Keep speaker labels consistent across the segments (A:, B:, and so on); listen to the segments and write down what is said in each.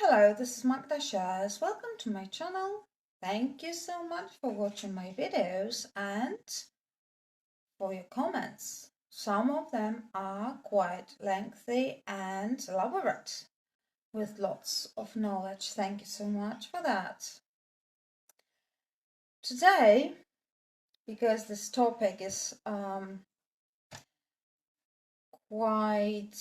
A: Hello, this is Magda Shares. Welcome to my channel. Thank you so much for watching my videos and for your comments. Some of them are quite lengthy and elaborate with lots of knowledge. Thank you so much for that. Today, because this topic is quite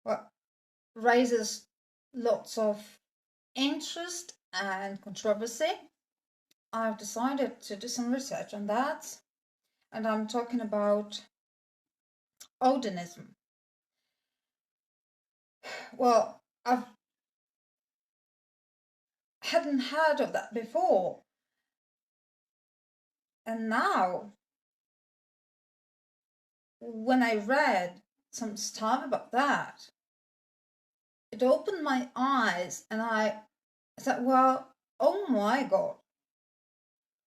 A: well, raises lots of interest and controversy. I've decided to do some research on that, and I'm talking about Odinism. Well, I hadn't heard of that before, and now when I read some stuff about that, it opened my eyes, and I said, well, oh my God.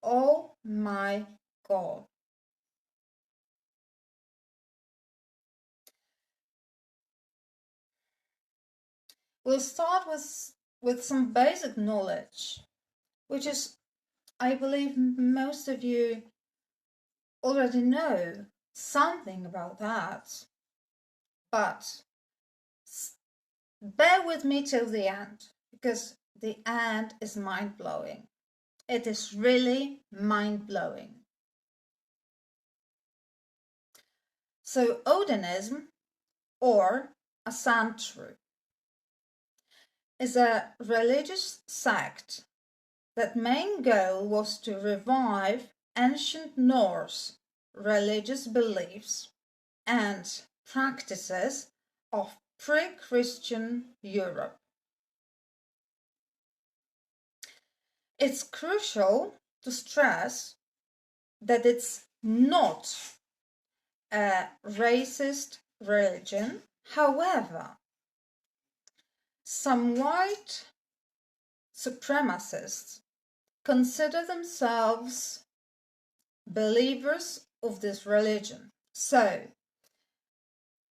A: Oh my God. We'll start with some basic knowledge, which is, I believe most of you already know something about that, but bear with me till the end, because the end is mind-blowing. It is really mind-blowing. So Odinism, or Asantru, is a religious sect that main goal was to revive ancient Norse religious beliefs and practices of pre-Christian Europe. It's crucial to stress that it's not a racist religion. However, some white supremacists consider themselves believers of this religion. So,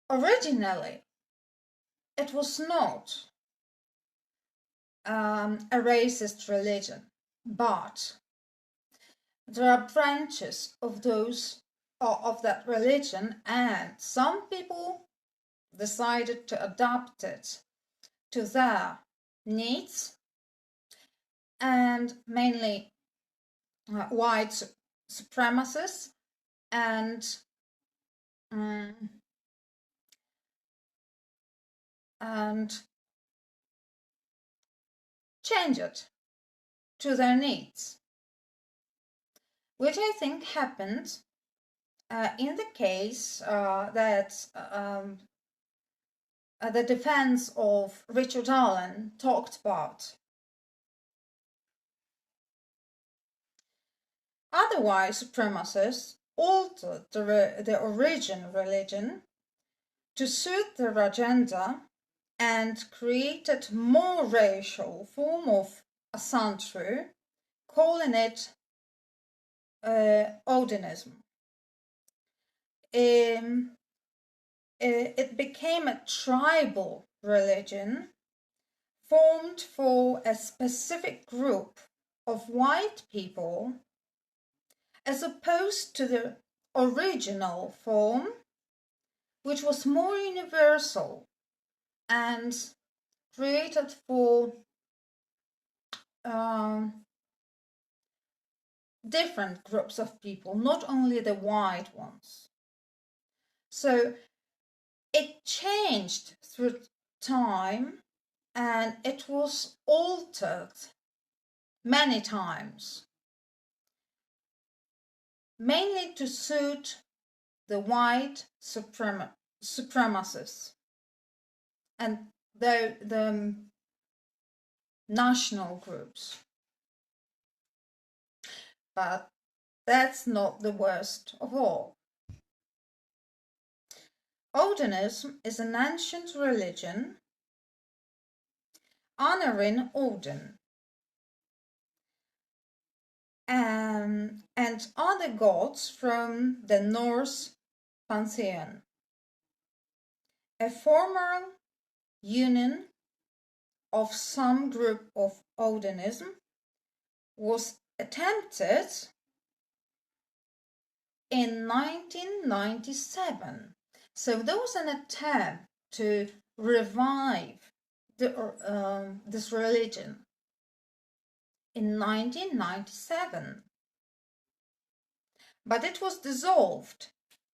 A: originally, it was not a racist religion, but there are branches of that religion, and some people decided to adapt it to their needs, and mainly white supremacists and change it to their needs, which I think happened in the case that the defense of Richard Allen talked about. Otherwise, supremacists altered the original religion to suit their agenda and created more racial form of Asantru, calling it Odinism. It became a tribal religion formed for a specific group of white people, as opposed to the original form, which was more universal and created for different groups of people, not only the white ones. So it changed through time, and it was altered many times, mainly to suit the white supremacists and the national groups. But that's not the worst of all. Odinism is an ancient religion honoring Odin. and other gods from the Norse pantheon. A formal union of some group of Odinism was attempted in 1997. So there was an attempt to revive this religion in 1997, but it was dissolved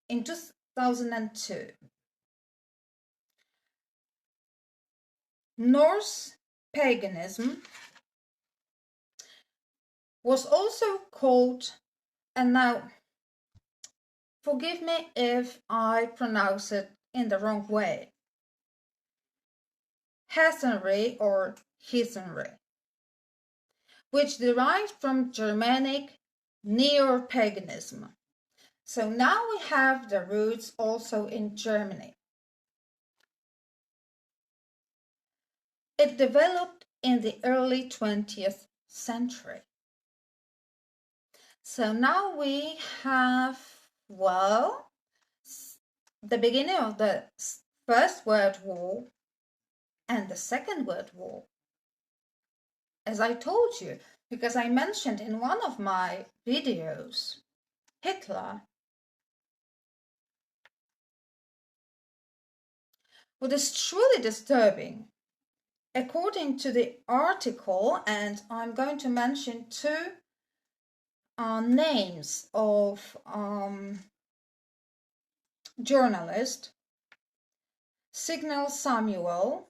A: in 2002. Norse paganism was also called, and now forgive me if I pronounce it in the wrong way, heathenry or heathenry, which derived from Germanic neo-paganism. So now we have the roots also in Germany. It developed in the early 20th century. So now we have, well, the beginning of the First World War and the Second World War. As I told you, because I mentioned in one of my videos, Hitler. What is truly disturbing, according to the article, and I'm going to mention two names of journalist, Signal Samuel,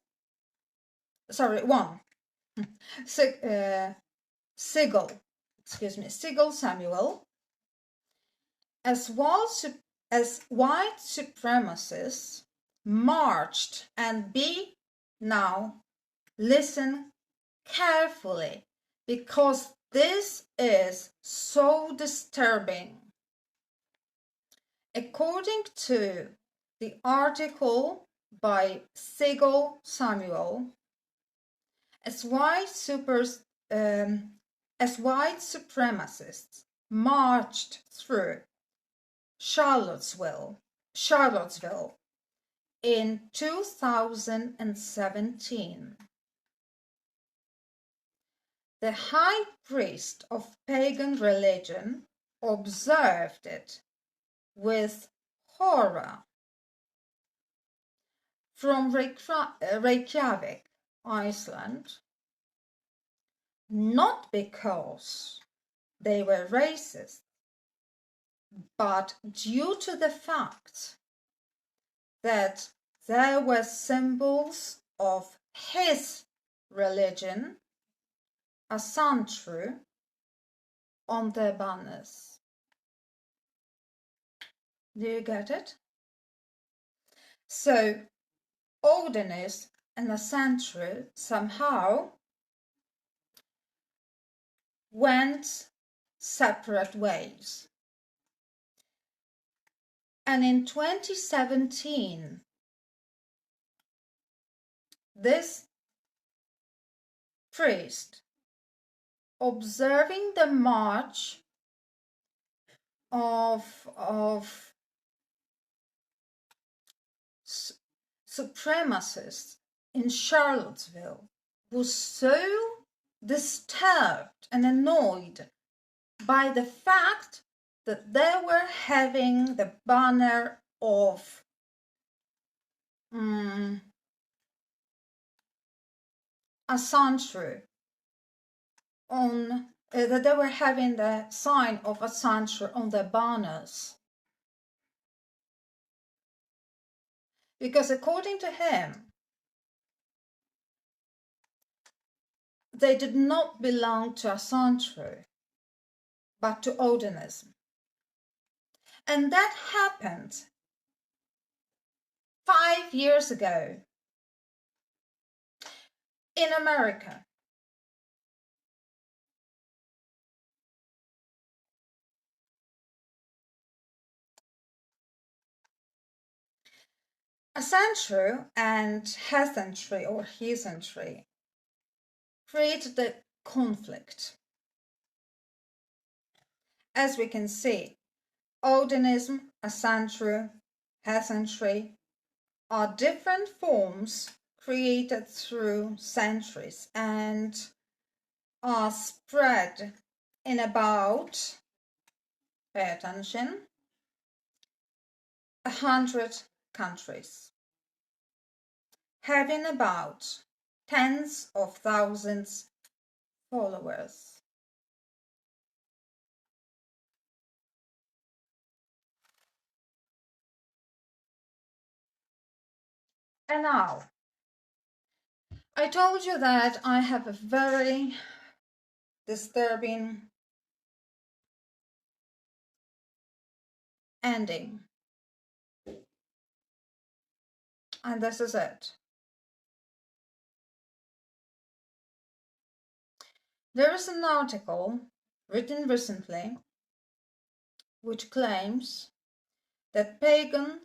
A: sorry, one, Sigel Samuel, as white supremacists marched, and now listen carefully, because this is so disturbing. According to the article by Sigel Samuel, as white supremacists marched through Charlottesville in 2017. The high priest of pagan religion observed it with horror from Reykjavik, Iceland, not because they were racist, but due to the fact that there were symbols of his religion, Asantru, on their banners. Do you get it? So Odinism and Asantru somehow went separate ways. And in 2017, this priest, observing the march of supremacists in Charlottesville, was so disturbed and annoyed by the fact that they were having the banner of Asantru on that they were having the sign of Asantru on their banners. Because according to him, they did not belong to Asantru, but to Odinism. And that happened 5 years ago in America. Asantru and heathenry or heathenry created the conflict. As we can see, Odinism, Asantru, Hesentree are different forms created through centuries and are spread in about, pay attention, 100 countries, having about tens of thousands followers. And now, I told you that I have a very disturbing ending. And this is it. There is an article written recently which claims that pagan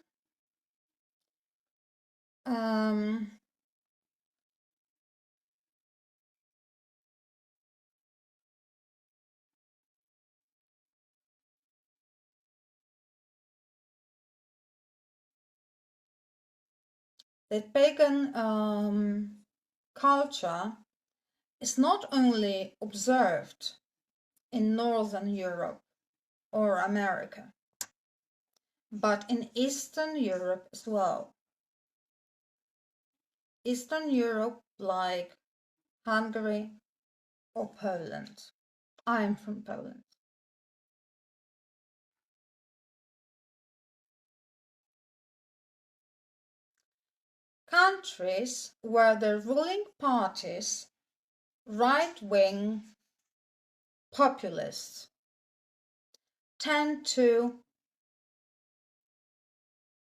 A: culture is not only observed in Northern Europe or America, but in Eastern Europe as well. Eastern Europe, like Hungary or Poland. I am from Poland. Countries where the ruling parties, right-wing populists, tend to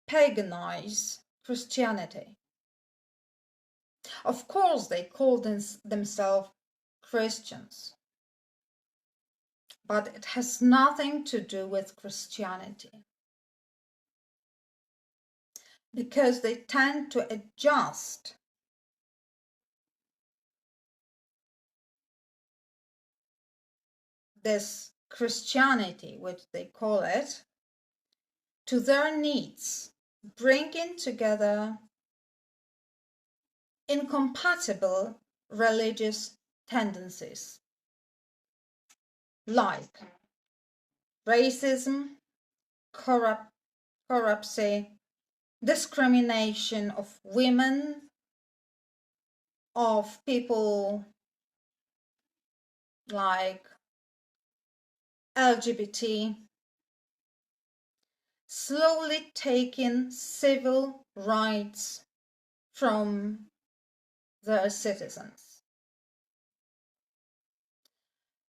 A: paganize Christianity. Of course, they call themselves Christians, but it has nothing to do with Christianity, because they tend to adjust this Christianity, which they call it, to their needs, bringing together incompatible religious tendencies like racism, corruption, discrimination of women, of people like LGBT, slowly taking civil rights from their citizens.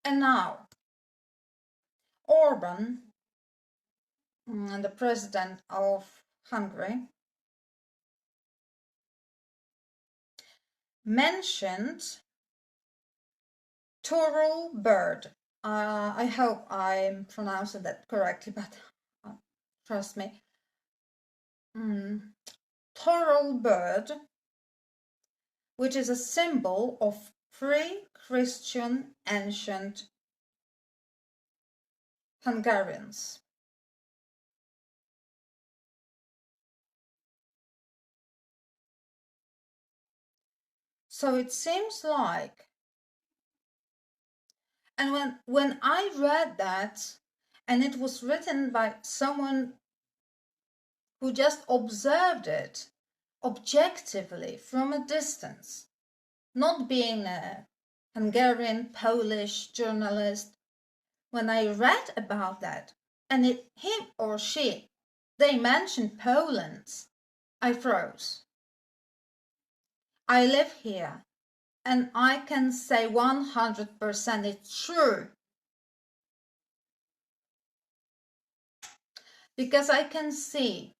A: And now, Orban, the president of Hungary, mentioned Toral bird. I hope I'm pronouncing that correctly, but trust me. Toral bird, which is a symbol of pre-Christian ancient Hungarians. So it seems like, and when I read that, and it was written by someone who just observed it objectively from a distance, not being a Hungarian, Polish journalist, when I read about that, and him or she, they mentioned Poland, I froze. I live here, and I can say 100% it's true. Because I can see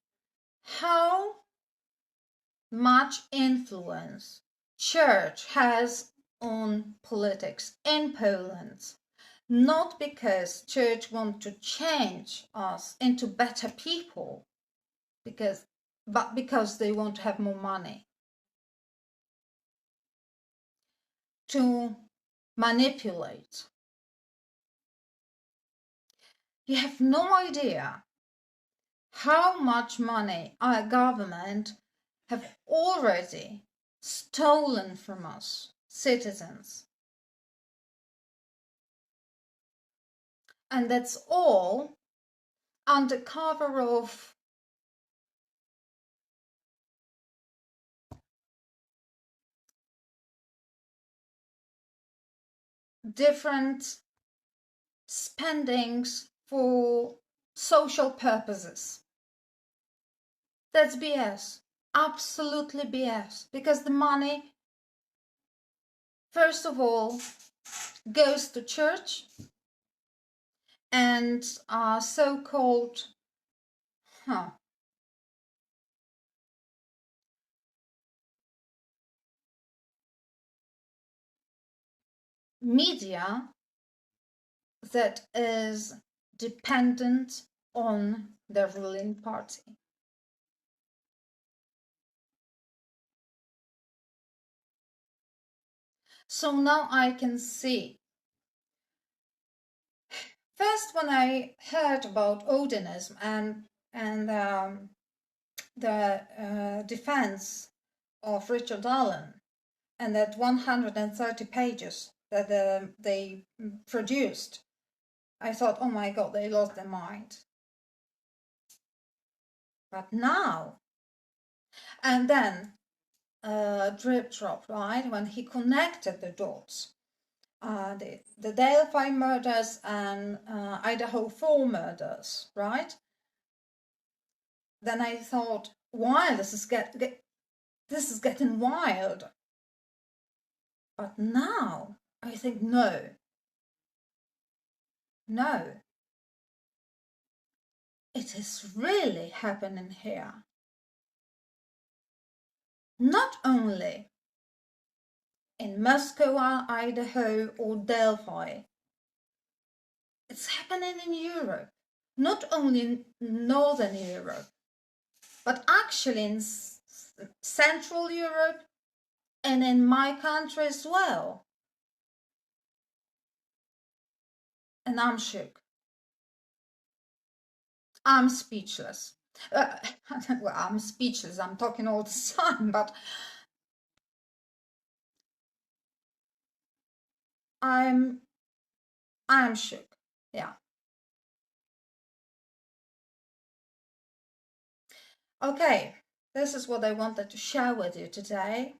A: how much influence church has on politics in Poland. Not because church want to change us into better people, but because they want to have more money to manipulate. You have no idea how much money our government have already stolen from us, citizens. And that's all under cover of different spendings for social purposes. That's BS. Absolutely BS. Because the money, first of all, goes to church and so-called media that is dependent on the ruling party. So now I can see. First, when I heard about Odinism and the defense of Richard Allen and that 130 pages that they produced, I thought, oh my God, they lost their mind. But now, and then drip drop, right? When he connected the dots, the Delphi murders and Idaho 4 murders, right? Then I thought, wow, this is getting wild. But now I think no, it is really happening here. Not only in Moscow, Idaho, or Delphi, it's happening in Europe. Not only in Northern Europe, but actually in Central Europe and in my country as well. And I'm shook. I'm speechless. Well, I'm speechless. I'm talking all the time, but I'm shook. Yeah. Okay, this is what I wanted to share with you today.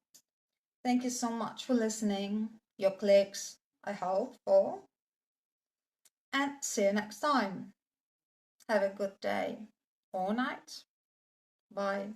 A: Thank you so much for listening. Your clicks, I hope, for. And see you next time. Have a good day or night. Bye.